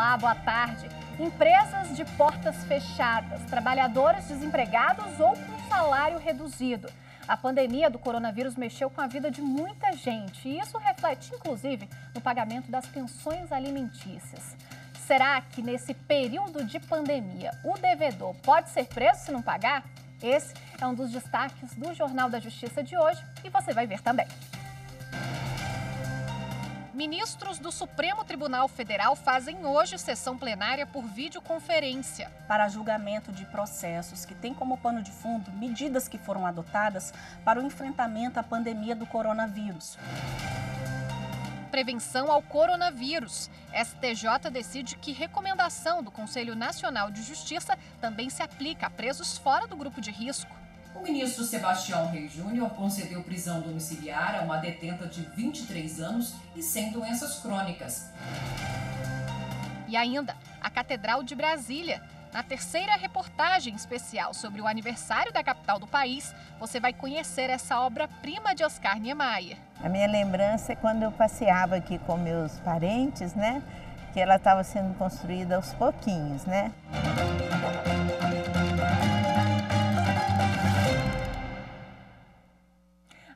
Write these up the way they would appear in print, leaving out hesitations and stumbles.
Olá, boa tarde. Empresas de portas fechadas, trabalhadores desempregados ou com salário reduzido. A pandemia do coronavírus mexeu com a vida de muita gente e isso reflete, inclusive, no pagamento das pensões alimentícias. Será que nesse período de pandemia o devedor pode ser preso se não pagar? Esse é um dos destaques do Jornal da Justiça de hoje e você vai ver também. Ministros do Supremo Tribunal Federal fazem hoje sessão plenária por videoconferência. Para julgamento de processos que têm como pano de fundo medidas que foram adotadas para o enfrentamento à pandemia do coronavírus. Prevenção ao coronavírus. STJ decide que recomendação do Conselho Nacional de Justiça também se aplica a presos fora do grupo de risco. O ministro Sebastião Reis Júnior concedeu prisão domiciliar a uma detenta de 23 anos e sem doenças crônicas. E ainda, a Catedral de Brasília. Na terceira reportagem especial sobre o aniversário da capital do país, você vai conhecer essa obra-prima de Oscar Niemeyer. A minha lembrança é quando eu passeava aqui com meus parentes, né? Que ela estava sendo construída aos pouquinhos, né?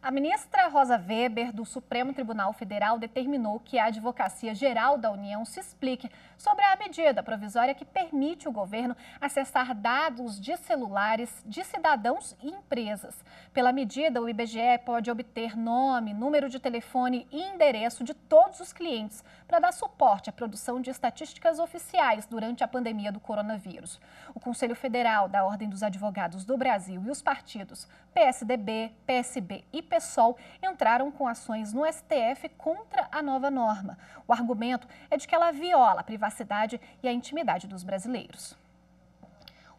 A ministra Rosa Weber, do Supremo Tribunal Federal, determinou que a Advocacia Geral da União se explique sobre a medida provisória que permite o governo acessar dados de celulares de cidadãos e empresas. Pela medida, o IBGE pode obter nome, número de telefone e endereço de todos os clientes para dar suporte à produção de estatísticas oficiais durante a pandemia do coronavírus. O Conselho Federal da Ordem dos Advogados do Brasil e os partidos PSDB, PSB e PSOL entraram com ações no STF contra a nova norma. O argumento é de que ela viola a privacidade e a intimidade dos brasileiros.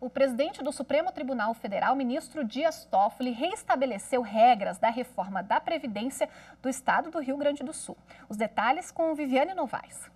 O presidente do Supremo Tribunal Federal, ministro Dias Toffoli, reestabeleceu regras da reforma da Previdência do Estado do Rio Grande do Sul. Os detalhes com Viviane Novaes.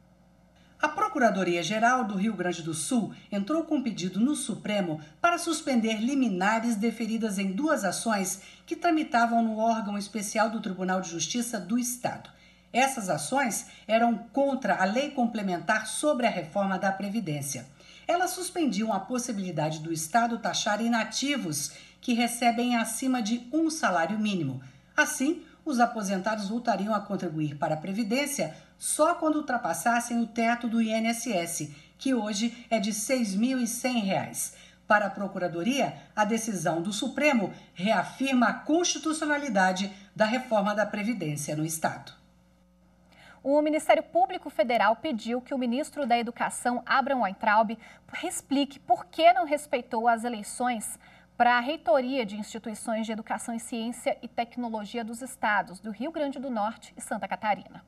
A Procuradoria-Geral do Rio Grande do Sul entrou com um pedido no Supremo para suspender liminares deferidas em duas ações que tramitavam no órgão especial do Tribunal de Justiça do Estado. Essas ações eram contra a lei complementar sobre a reforma da Previdência. Elas suspendiam a possibilidade do Estado taxar inativos que recebem acima de um salário mínimo. Assim, os aposentados voltariam a contribuir para a Previdência só quando ultrapassassem o teto do INSS, que hoje é de R$ 6.100. Para a Procuradoria, a decisão do Supremo reafirma a constitucionalidade da reforma da Previdência no Estado. O Ministério Público Federal pediu que o ministro da Educação, Abraham Weintraub, explique por que não respeitou as eleições para a reitoria de instituições de educação em ciência e tecnologia dos estados do Rio Grande do Norte e Santa Catarina.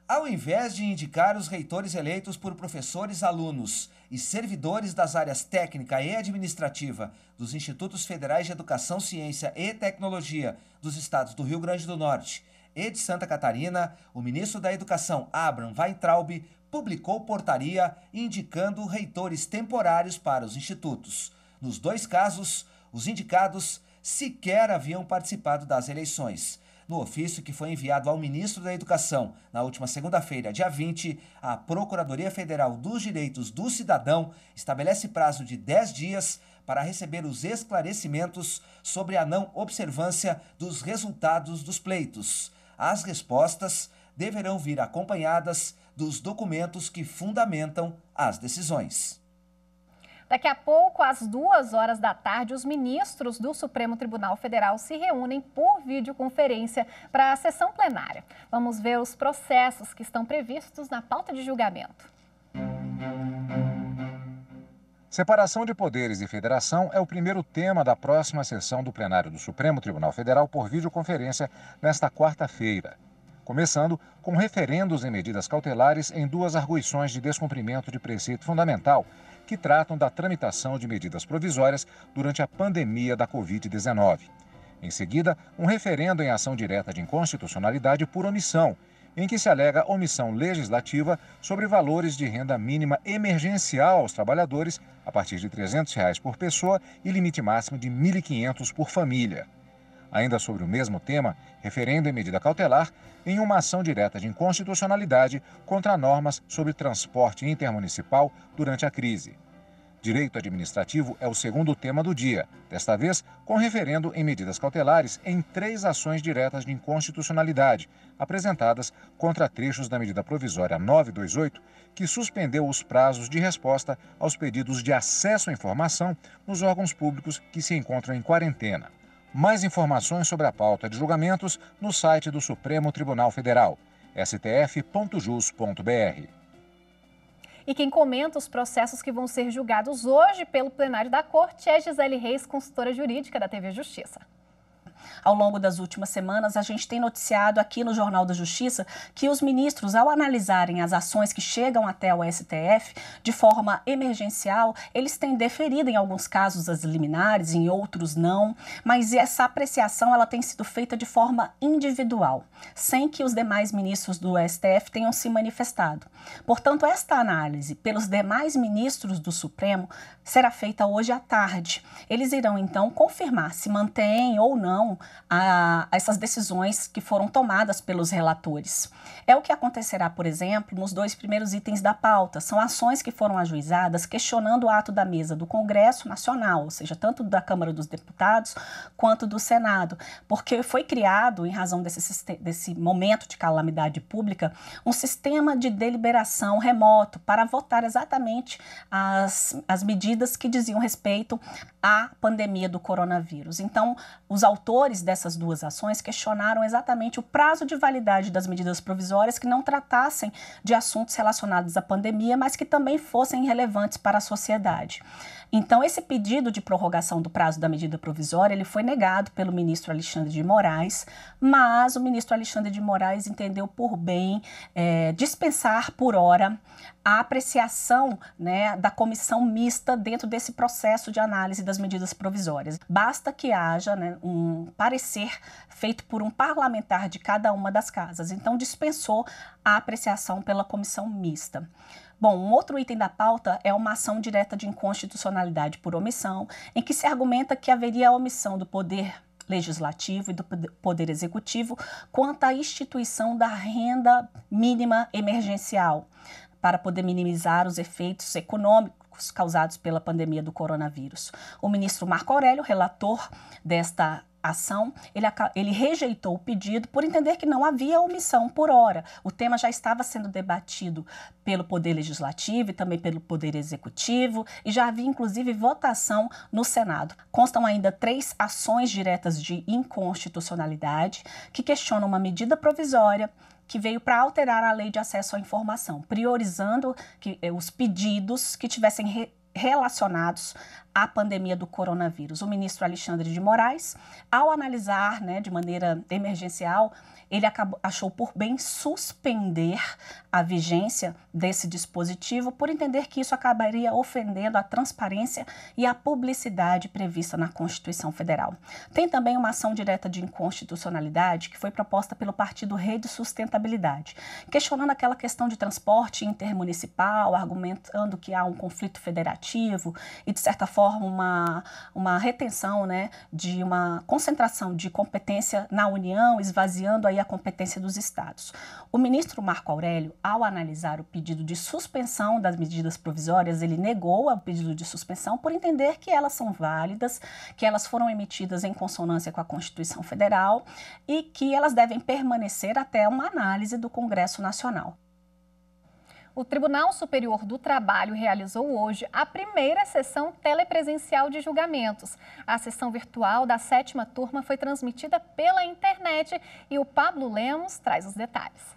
Ao invés de indicar os reitores eleitos por professores, alunos e servidores das áreas técnica e administrativa dos Institutos Federais de Educação, Ciência e Tecnologia dos estados do Rio Grande do Norte e de Santa Catarina, o ministro da Educação, Abraham Weintraub, publicou portaria indicando reitores temporários para os institutos. Nos dois casos, os indicados sequer haviam participado das eleições. No ofício que foi enviado ao ministro da Educação na última segunda-feira, dia 20, a Procuradoria Federal dos Direitos do Cidadão estabelece prazo de 10 dias para receber os esclarecimentos sobre a não observância dos resultados dos pleitos. As respostas deverão vir acompanhadas dos documentos que fundamentam as decisões. Daqui a pouco, às 2h da tarde, os ministros do Supremo Tribunal Federal se reúnem por videoconferência para a sessão plenária. Vamos ver os processos que estão previstos na pauta de julgamento. Separação de poderes e federação é o primeiro tema da próxima sessão do plenário do Supremo Tribunal Federal por videoconferência nesta quarta-feira. Começando com referendos em medidas cautelares em duas arguições de descumprimento de preceito fundamental que tratam da tramitação de medidas provisórias durante a pandemia da Covid-19. Em seguida, um referendo em ação direta de inconstitucionalidade por omissão, em que se alega omissão legislativa sobre valores de renda mínima emergencial aos trabalhadores a partir de R$ 300 por pessoa e limite máximo de R$ 1.500 por família. Ainda sobre o mesmo tema, referendo em medida cautelar em uma ação direta de inconstitucionalidade contra normas sobre transporte intermunicipal durante a crise. Direito administrativo é o segundo tema do dia, desta vez com referendo em medidas cautelares em 3 ações diretas de inconstitucionalidade, apresentadas contra trechos da medida provisória 928, que suspendeu os prazos de resposta aos pedidos de acesso à informação nos órgãos públicos que se encontram em quarentena. Mais informações sobre a pauta de julgamentos no site do Supremo Tribunal Federal, stf.jus.br. E quem comenta os processos que vão ser julgados hoje pelo plenário da Corte é Gisele Reis, consultora jurídica da TV Justiça. Ao longo das últimas semanas, a gente tem noticiado aqui no Jornal da Justiça que os ministros, ao analisarem as ações que chegam até o STF de forma emergencial, eles têm deferido em alguns casos as liminares, em outros não, mas essa apreciação ela tem sido feita de forma individual, sem que os demais ministros do STF tenham se manifestado. Portanto, esta análise pelos demais ministros do Supremo será feita hoje à tarde. Eles irão, então, confirmar se mantêm ou não essas decisões que foram tomadas pelos relatores. É o que acontecerá, por exemplo, nos 2 primeiros itens da pauta. São ações que foram ajuizadas questionando o ato da mesa do Congresso Nacional, ou seja, tanto da Câmara dos Deputados quanto do Senado, porque foi criado, em razão desse momento de calamidade pública, um sistema de deliberação remoto para votar exatamente as medidas que diziam respeito à pandemia do coronavírus. Então, os autores dessas 2 ações questionaram exatamente o prazo de validade das medidas provisórias que não tratassem de assuntos relacionados à pandemia, mas que também fossem relevantes para a sociedade. Então, esse pedido de prorrogação do prazo da medida provisória, ele foi negado pelo ministro Alexandre de Moraes, mas o ministro Alexandre de Moraes entendeu por bem dispensar por hora a apreciação, né, da comissão mista dentro desse processo de análise das medidas provisórias. Basta que haja, né, um parecer feito por um parlamentar de cada uma das casas. Então, dispensou a apreciação pela comissão mista. Bom, um outro item da pauta é uma ação direta de inconstitucionalidade por omissão, em que se argumenta que haveria a omissão do Poder Legislativo e do Poder Executivo quanto à instituição da renda mínima emergencial, para poder minimizar os efeitos econômicos causados pela pandemia do coronavírus. O ministro Marco Aurélio, relator desta ação, ele rejeitou o pedido por entender que não havia omissão por hora. O tema já estava sendo debatido pelo Poder Legislativo e também pelo Poder Executivo e já havia, inclusive, votação no Senado. Constam ainda 3 ações diretas de inconstitucionalidade que questionam uma medida provisória que veio para alterar a lei de acesso à informação, priorizando os pedidos que tivessem relacionados à pandemia do coronavírus. O ministro Alexandre de Moraes, ao analisar, né, de maneira emergencial, ele achou por bem suspender a vigência desse dispositivo por entender que isso acabaria ofendendo a transparência e a publicidade prevista na Constituição Federal. Tem também uma ação direta de inconstitucionalidade que foi proposta pelo partido Rede Sustentabilidade, questionando aquela questão de transporte intermunicipal, argumentando que há um conflito federativo e, de certa forma, uma retenção, né, de uma concentração de competência na União, esvaziando aí a competência dos estados. O ministro Marco Aurélio, ao analisar o pedido de suspensão das medidas provisórias, ele negou o pedido de suspensão por entender que elas são válidas, que elas foram emitidas em consonância com a Constituição Federal e que elas devem permanecer até uma análise do Congresso Nacional. O Tribunal Superior do Trabalho realizou hoje a primeira sessão telepresencial de julgamentos. A sessão virtual da 7ª turma foi transmitida pela internet e o Pablo Lemos traz os detalhes.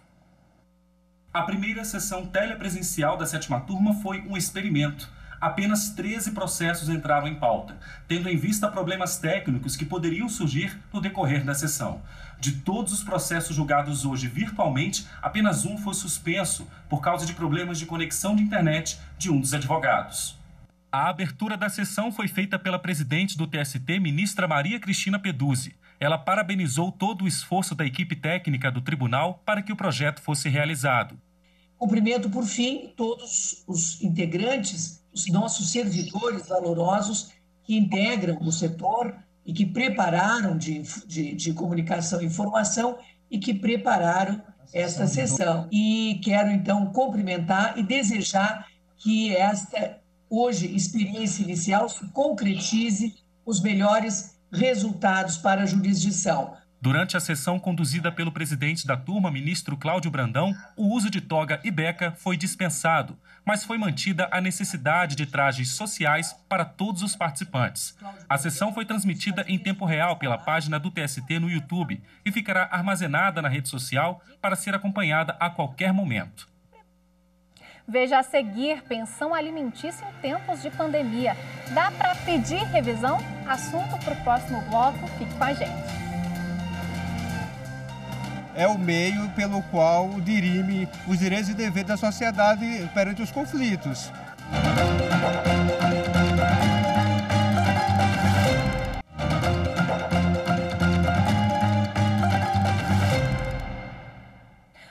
A primeira sessão telepresencial da 7ª turma foi um experimento. Apenas 13 processos entraram em pauta, tendo em vista problemas técnicos que poderiam surgir no decorrer da sessão. De todos os processos julgados hoje virtualmente, apenas um foi suspenso por causa de problemas de conexão de internet de um dos advogados. A abertura da sessão foi feita pela presidente do TST, ministra Maria Cristina Peduzzi. Ela parabenizou todo o esforço da equipe técnica do tribunal para que o projeto fosse realizado. Cumprimento, por fim, todos os integrantes, os nossos servidores valorosos que integram o setor e que prepararam de comunicação e informação e que prepararam esta sessão. E quero, então, cumprimentar e desejar que esta, hoje, experiência inicial se concretize os melhores resultados para a jurisdição. Durante a sessão conduzida pelo presidente da turma, ministro Cláudio Brandão, o uso de toga e beca foi dispensado, mas foi mantida a necessidade de trajes sociais para todos os participantes. A sessão foi transmitida em tempo real pela página do TST no YouTube e ficará armazenada na rede social para ser acompanhada a qualquer momento. Veja a seguir: pensão alimentícia em tempos de pandemia. Dá para pedir revisão? Assunto para o próximo bloco. Fique com a gente. É o meio pelo qual dirime os direitos e deveres da sociedade perante os conflitos.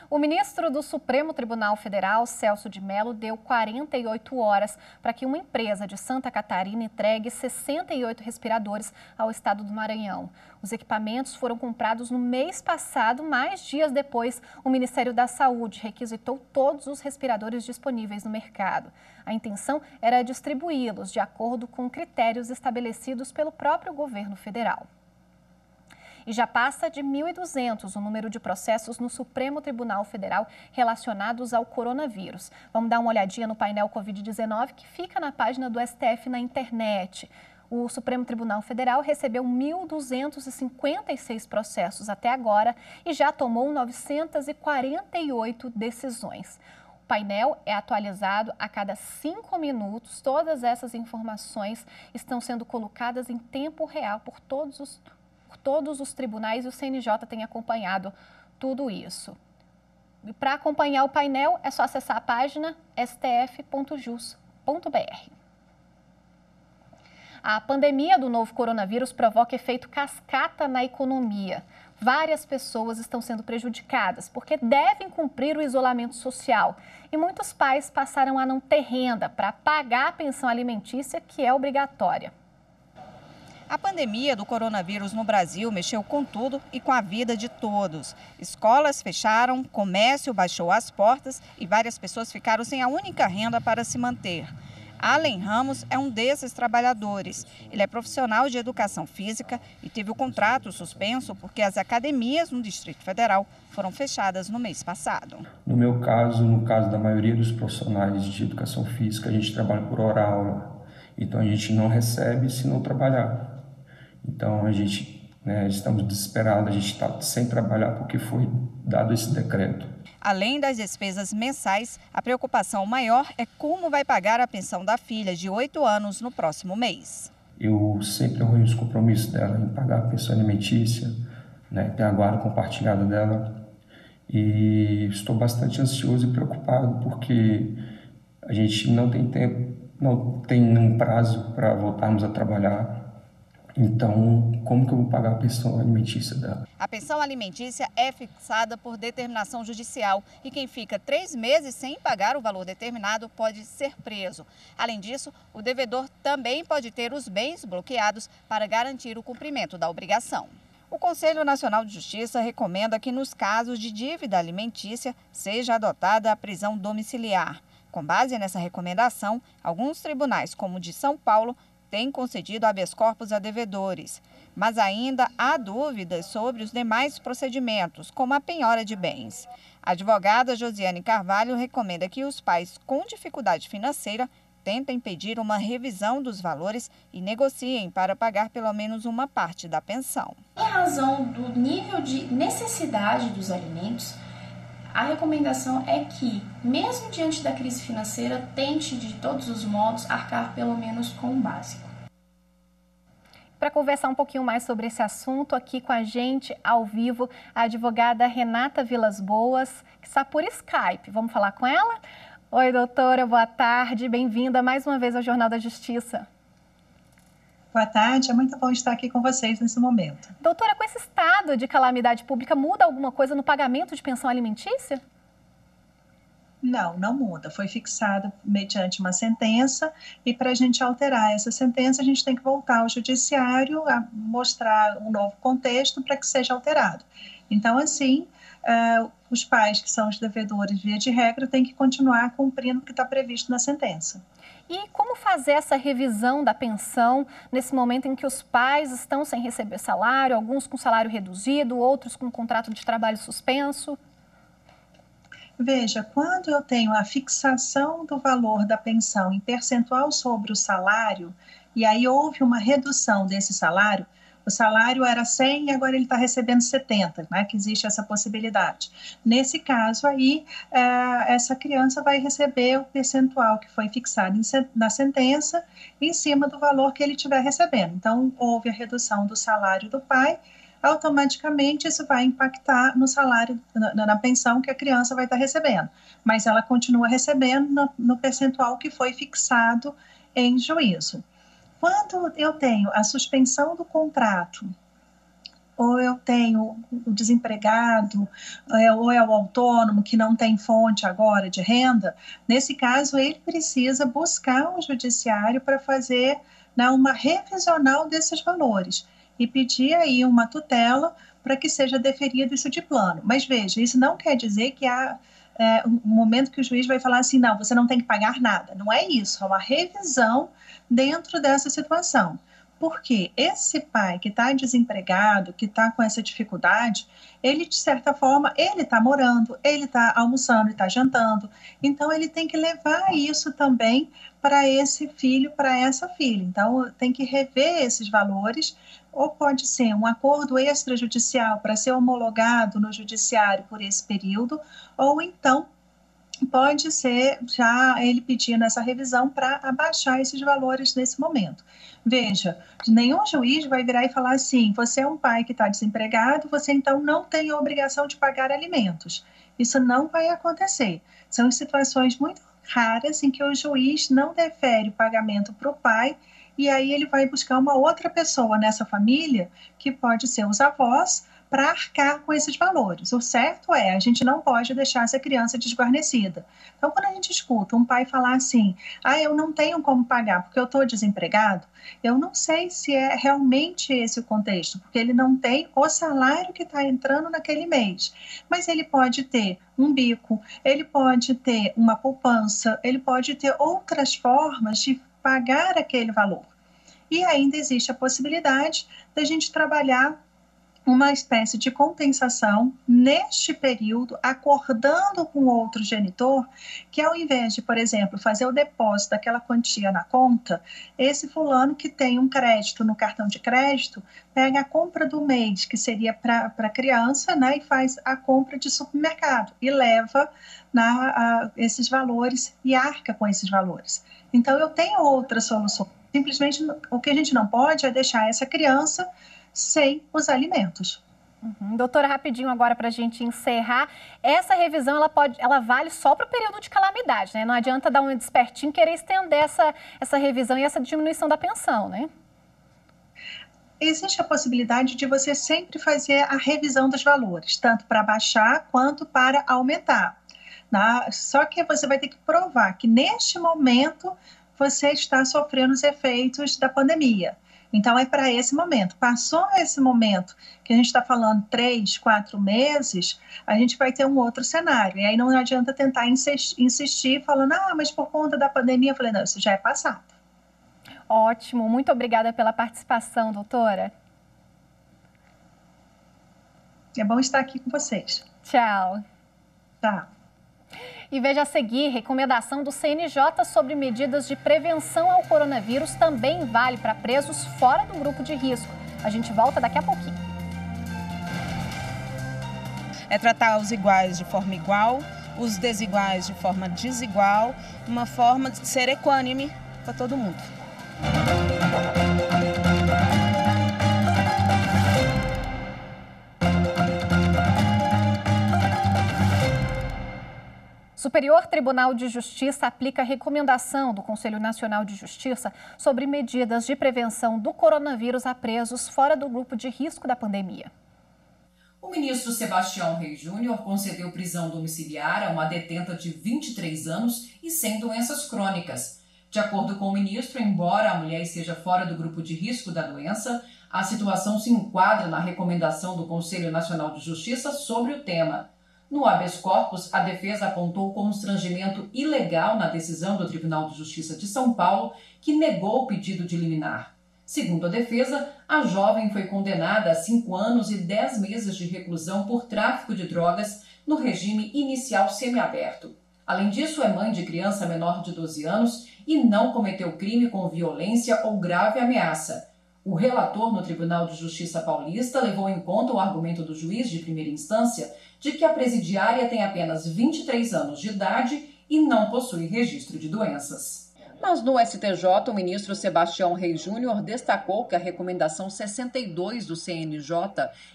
O ministro do Supremo Tribunal Federal, Celso de Mello, deu 48 horas para que uma empresa de Santa Catarina entregue 68 respiradores ao estado do Maranhão. Os equipamentos foram comprados no mês passado, mas dias depois, o Ministério da Saúde requisitou todos os respiradores disponíveis no mercado. A intenção era distribuí-los de acordo com critérios estabelecidos pelo próprio governo federal. E já passa de 1.200 o número de processos no Supremo Tribunal Federal relacionados ao coronavírus. Vamos dar uma olhadinha no painel Covid-19 que fica na página do STF na internet. O Supremo Tribunal Federal recebeu 1.256 processos até agora e já tomou 948 decisões. O painel é atualizado a cada 5 minutos. Todas essas informações estão sendo colocadas em tempo real por todos os tribunais, e o CNJ tem acompanhado tudo isso. Para acompanhar o painel, é só acessar a página stf.jus.br. A pandemia do novo coronavírus provoca efeito cascata na economia. Várias pessoas estão sendo prejudicadas porque devem cumprir o isolamento social. E muitos pais passaram a não ter renda para pagar a pensão alimentícia, que é obrigatória. A pandemia do coronavírus no Brasil mexeu com tudo e com a vida de todos. Escolas fecharam, comércio baixou as portas e várias pessoas ficaram sem a única renda para se manter. Allen Ramos é um desses trabalhadores. Ele é profissional de educação física e teve o contrato suspenso porque as academias no Distrito Federal foram fechadas no mês passado. No meu caso, no caso da maioria dos profissionais de educação física, a gente trabalha por hora aula. Então a gente não recebe se não trabalhar. Então a gente, estamos desesperados, a gente está sem trabalhar porque foi dado esse decreto. Além das despesas mensais, a preocupação maior é como vai pagar a pensão da filha de 8 anos no próximo mês. Eu sempre honrei os compromissos dela em pagar a pensão alimentícia, ter a guarda compartilhada dela. E estou bastante ansioso e preocupado porque a gente não tem tempo, não tem um prazo para voltarmos a trabalhar. Então, como que eu vou pagar a pensão alimentícia dela? A pensão alimentícia é fixada por determinação judicial e quem fica 3 meses sem pagar o valor determinado pode ser preso. Além disso, o devedor também pode ter os bens bloqueados para garantir o cumprimento da obrigação. O Conselho Nacional de Justiça recomenda que nos casos de dívida alimentícia seja adotada a prisão domiciliar. Com base nessa recomendação, alguns tribunais, como o de São Paulo, tem concedido habeas corpus a devedores, mas ainda há dúvidas sobre os demais procedimentos, como a penhora de bens. A advogada Josiane Carvalho recomenda que os pais com dificuldade financeira tentem pedir uma revisão dos valores e negociem para pagar pelo menos uma parte da pensão. Em razão do nível de necessidade dos alimentos, a recomendação é que, mesmo diante da crise financeira, tente de todos os modos arcar pelo menos com o básico. Para conversar um pouquinho mais sobre esse assunto, aqui com a gente, ao vivo, a advogada Renata Vilas Boas, que está por Skype. Vamos falar com ela? Oi, doutora, boa tarde. Bem-vinda mais uma vez ao Jornal da Justiça. Boa tarde, é muito bom estar aqui com vocês nesse momento. Doutora, com esse estado de calamidade pública, muda alguma coisa no pagamento de pensão alimentícia? Não, não muda. Foi fixado mediante uma sentença e para a gente alterar essa sentença, a gente tem que voltar ao judiciário a mostrar um novo contexto para que seja alterado. Então, assim, os pais que são os devedores, via de regra, têm que continuar cumprindo o que está previsto na sentença. E como fazer essa revisão da pensão nesse momento em que os pais estão sem receber salário, alguns com salário reduzido, outros com contrato de trabalho suspenso? Veja, quando eu tenho a fixação do valor da pensão em percentual sobre o salário, e aí houve uma redução desse salário, o salário era 100 e agora ele está recebendo 70, né, que existe essa possibilidade. Nesse caso aí, essa criança vai receber o percentual que foi fixado na sentença em cima do valor que ele estiver recebendo. Então, houve a redução do salário do pai, automaticamente isso vai impactar no salário, na pensão que a criança vai estar recebendo, mas ela continua recebendo no percentual que foi fixado em juízo. Quando eu tenho a suspensão do contrato, ou eu tenho o desempregado, ou é o autônomo que não tem fonte agora de renda, nesse caso ele precisa buscar um judiciário para fazer, né, uma revisional desses valores e pedir aí uma tutela para que seja deferido isso de plano. Mas veja, isso não quer dizer que há um momento que o juiz vai falar assim, não, você não tem que pagar nada. Não é isso, é uma revisão dentro dessa situação. Porque esse pai que está desempregado, que está com essa dificuldade, ele, de certa forma, ele está morando, ele está almoçando, está jantando. Então, ele tem que levar isso também para esse filho, para essa filha. Então, tem que rever esses valores, ou pode ser um acordo extrajudicial para ser homologado no judiciário por esse período, ou então pode ser já ele pedindo essa revisão para abaixar esses valores nesse momento. Veja, nenhum juiz vai virar e falar assim, você é um pai que está desempregado, você então não tem a obrigação de pagar alimentos. Isso não vai acontecer. São situações muito raras em que o juiz não defere o pagamento para o pai e aí ele vai buscar uma outra pessoa nessa família, que pode ser os avós, para arcar com esses valores. O certo é, a gente não pode deixar essa criança desguarnecida. Então, quando a gente escuta um pai falar assim, eu não tenho como pagar porque eu estou desempregado, eu não sei se é realmente esse o contexto, porque ele não tem o salário que está entrando naquele mês. Mas ele pode ter um bico, ele pode ter uma poupança, ele pode ter outras formas de pagar aquele valor. E ainda existe a possibilidade da gente trabalhar uma espécie de compensação neste período, acordando com outro genitor, que ao invés de, por exemplo, fazer o depósito daquela quantia na conta, esse fulano que tem um crédito no cartão de crédito, pega a compra do mês, que seria para a criança, né, e faz a compra de supermercado, e leva esses valores e arca com esses valores. Então, eu tenho outra solução. Simplesmente, o que a gente não pode é deixar essa criança sem os alimentos. Doutora, rapidinho agora para a gente encerrar, essa revisão ela vale só para o período de calamidade, né? Não adianta dar um despertinho e querer estender essa revisão e essa diminuição da pensão, né? Existe a possibilidade de você sempre fazer a revisão dos valores, tanto para baixar quanto para aumentar. Só que você vai ter que provar que neste momento você está sofrendo os efeitos da pandemia. Então, é para esse momento. Passou esse momento, que a gente está falando 3, 4 meses, a gente vai ter um outro cenário. E aí não adianta tentar insistir falando, mas por conta da pandemia, eu falei, não, isso já é passado. Ótimo, muito obrigada pela participação, doutora. É bom estar aqui com vocês. Tchau. Tchau. E veja a seguir, recomendação do CNJ sobre medidas de prevenção ao coronavírus também vale para presos fora do grupo de risco. A gente volta daqui a pouquinho. É tratar os iguais de forma igual, os desiguais de forma desigual, uma forma de ser equânime para todo mundo. Superior Tribunal de Justiça aplica a recomendação do Conselho Nacional de Justiça sobre medidas de prevenção do coronavírus a presos fora do grupo de risco da pandemia. O ministro Sebastião Reis Júnior concedeu prisão domiciliar a uma detenta de 23 anos e sem doenças crônicas. De acordo com o ministro, embora a mulher esteja fora do grupo de risco da doença, a situação se enquadra na recomendação do Conselho Nacional de Justiça sobre o tema. No habeas corpus, a defesa apontou constrangimento ilegal na decisão do Tribunal de Justiça de São Paulo, que negou o pedido de liminar. Segundo a defesa, a jovem foi condenada a 5 anos e 10 meses de reclusão por tráfico de drogas no regime inicial semiaberto. Além disso, é mãe de criança menor de 12 anos e não cometeu crime com violência ou grave ameaça. O relator no Tribunal de Justiça paulista levou em conta o argumento do juiz de primeira instância de que a presidiária tem apenas 23 anos de idade e não possui registro de doenças. Mas no STJ, o ministro Sebastião Reis Júnior destacou que a recomendação 62 do CNJ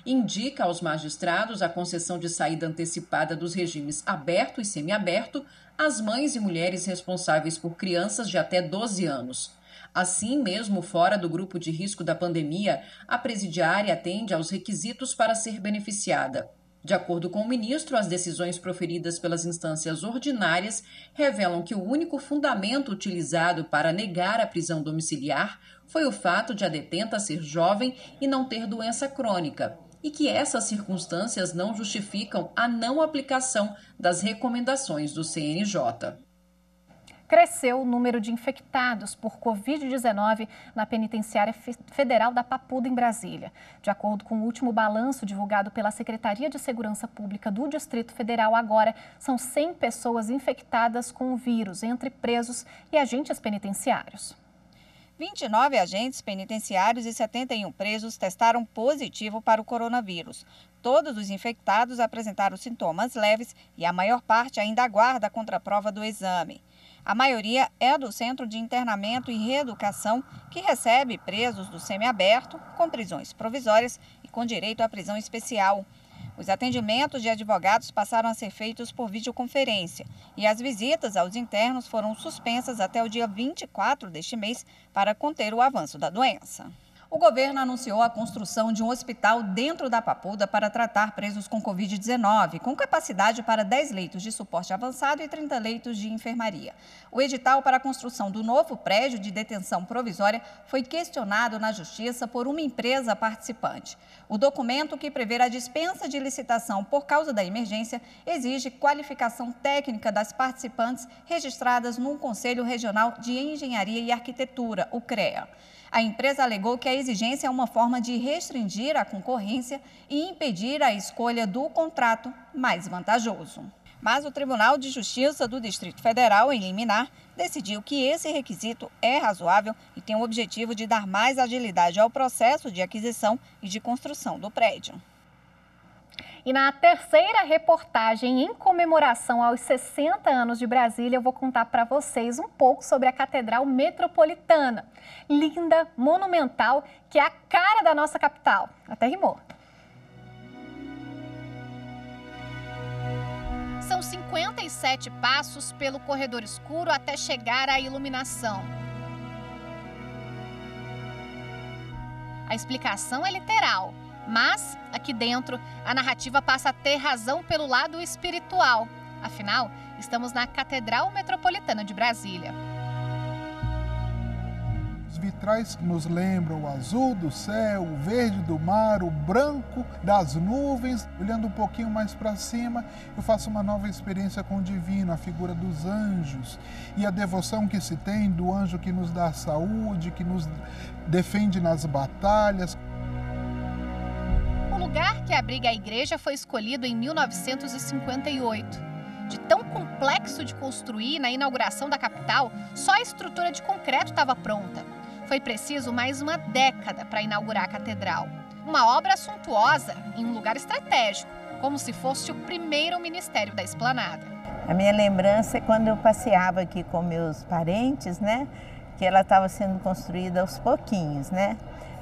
indica aos magistrados a concessão de saída antecipada dos regimes aberto e semiaberto às mães e mulheres responsáveis por crianças de até 12 anos. Assim, mesmo fora do grupo de risco da pandemia, a presidiária atende aos requisitos para ser beneficiada. De acordo com o ministro, as decisões proferidas pelas instâncias ordinárias revelam que o único fundamento utilizado para negar a prisão domiciliar foi o fato de a detenta ser jovem e não ter doença crônica, e que essas circunstâncias não justificam a não aplicação das recomendações do CNJ. Cresceu o número de infectados por Covid-19 na Penitenciária Federal da Papuda, em Brasília. De acordo com o último balanço divulgado pela Secretaria de Segurança Pública do Distrito Federal, agora são 100 pessoas infectadas com o vírus, entre presos e agentes penitenciários. 29 agentes penitenciários e 71 presos testaram positivo para o coronavírus. Todos os infectados apresentaram sintomas leves e a maior parte ainda aguarda a contraprova do exame. A maioria é do Centro de Internamento e Reeducação, que recebe presos do semiaberto, com prisões provisórias e com direito à prisão especial. Os atendimentos de advogados passaram a ser feitos por videoconferência e as visitas aos internos foram suspensas até o dia 24 deste mês para conter o avanço da doença. O governo anunciou a construção de um hospital dentro da Papuda para tratar presos com Covid-19, com capacidade para 10 leitos de suporte avançado e 30 leitos de enfermaria. O edital para a construção do novo prédio de detenção provisória foi questionado na Justiça por uma empresa participante. O documento, que prevê a dispensa de licitação por causa da emergência, exige qualificação técnica das participantes registradas no Conselho Regional de Engenharia e Arquitetura, o CREA. A empresa alegou que a exigência é uma forma de restringir a concorrência e impedir a escolha do contrato mais vantajoso. Mas o Tribunal de Justiça do Distrito Federal, em liminar, decidiu que esse requisito é razoável e tem o objetivo de dar mais agilidade ao processo de aquisição e de construção do prédio. E na terceira reportagem, em comemoração aos 60 anos de Brasília, eu vou contar para vocês um pouco sobre a Catedral Metropolitana. Linda, monumental, que é a cara da nossa capital. Até rimou. São 57 passos pelo corredor escuro até chegar à iluminação. A explicação é literal. Mas, aqui dentro, a narrativa passa a ter razão pelo lado espiritual. Afinal, estamos na Catedral Metropolitana de Brasília. Os vitrais nos lembram o azul do céu, o verde do mar, o branco das nuvens. Olhando um pouquinho mais para cima, eu faço uma nova experiência com o divino, a figura dos anjos e a devoção que se tem do anjo que nos dá saúde, que nos defende nas batalhas. O lugar que abriga a igreja foi escolhido em 1958. De tão complexo de construir, na inauguração da capital, só a estrutura de concreto estava pronta. Foi preciso mais uma década para inaugurar a catedral. Uma obra suntuosa em um lugar estratégico, como se fosse o primeiro ministério da Esplanada. A minha lembrança é quando eu passeava aqui com meus parentes, né? Que ela estava sendo construída aos pouquinhos, né?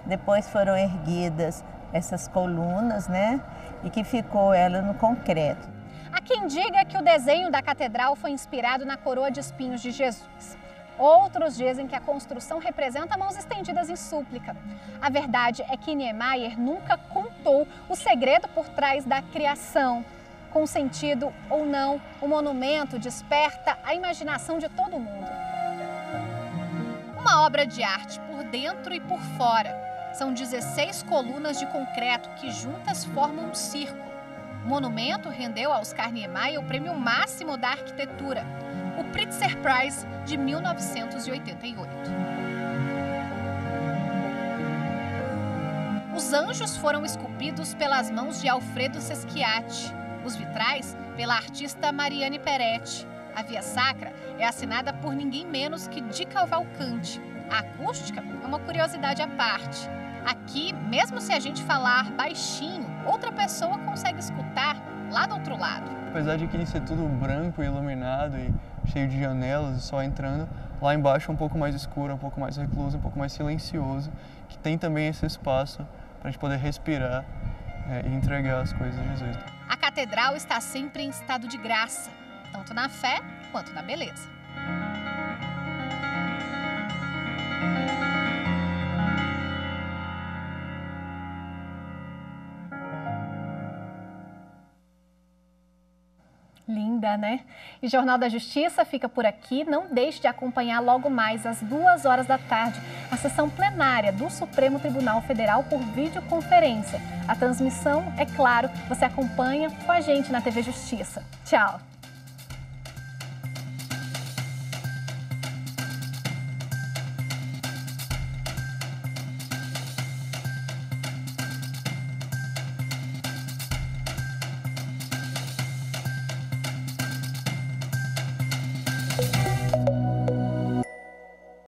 Depois foram erguidas essas colunas, né? E que ficou ela no concreto. Há quem diga que o desenho da catedral foi inspirado na coroa de espinhos de Jesus. Outros dizem que a construção representa mãos estendidas em súplica. A verdade é que Niemeyer nunca cumpriu contou o segredo por trás da criação. Com sentido ou não, o monumento desperta a imaginação de todo mundo. Uma obra de arte por dentro e por fora. São 16 colunas de concreto que juntas formam um círculo. O monumento rendeu a Oscar Niemeyer o prêmio máximo da arquitetura, o Pritzker Prize de 1988. Os anjos foram esculpidos pelas mãos de Alfredo Seschiatti, os vitrais pela artista Mariane Peretti. A via sacra é assinada por ninguém menos que Di Cavalcanti. A acústica é uma curiosidade à parte. Aqui, mesmo se a gente falar baixinho, outra pessoa consegue escutar lá do outro lado. Apesar de aqui ser tudo branco, iluminado e cheio de janelas e só entrando, lá embaixo é um pouco mais escuro, um pouco mais recluso, um pouco mais silencioso, que tem também esse espaço para a gente poder respirar e entregar as coisas de Jesus. A catedral está sempre em estado de graça, tanto na fé quanto na beleza. Linda, né? E o Jornal da Justiça fica por aqui. Não deixe de acompanhar logo mais às 2h da tarde a sessão plenária do Supremo Tribunal Federal por videoconferência. A transmissão, é claro, você acompanha com a gente na TV Justiça. Tchau!